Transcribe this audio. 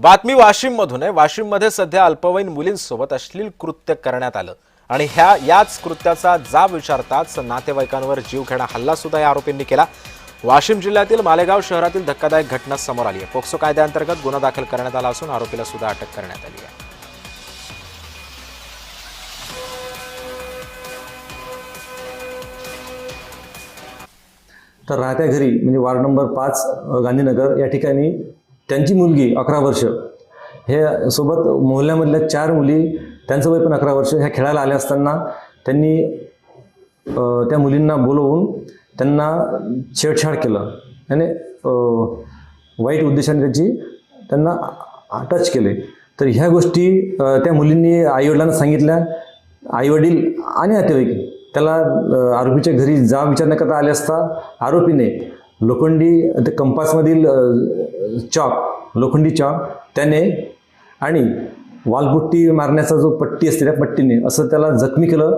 बातमी वाशिममधून आहे। वाशिममध्ये सध्या अल्पवयीन मुलींसोबत अश्लील कृत्य करण्यात आलं आणि याच कृत्याचा जाब विचारताच नातेवाईकांवर जीवघेणा हल्ला सुद्धा या आरोपींनी केला। वाशिम जिल्ह्यातील मालेगाव शहरातील धक्कादायक घटना समोर आली आहे। पोक्सो कायद्याअंतर्गत गुन्हा दाखल करण्यात आला असून आरोपीला सुद्धा अटक करण्यात आली आहे। तर राहत्या घरी म्हणजे वार्ड नंबर 5 गांधीनगर या ठिकाणी त्यांची मुलगी 11 वर्ष हे सोबत मोहल्ल्यामधल्या 4 मुली त्यांचं वय पण 11 वर्ष ह्या खेळायला आल्या असताना त्यांनी त्या मुलींना बोलवून त्यांना छेडछाड केलं आणि वाईट उद्देशाने त्यांना टच केले। तर ह्या गोष्टी त्या मुलींनी आईवडिलांना सांगितल्या। आईवडील आणि नातेवाईक त्याला आरोपीच्या घरी जा विचारण्याकरता आले असता आरोपीने लोखंडी ते कंपासमधील लोखंडी चॉक त्याने आणि वालपुट्टी मारण्याचा जो पट्टी असते त्या पट्टीने असं त्याला जखमी केलं।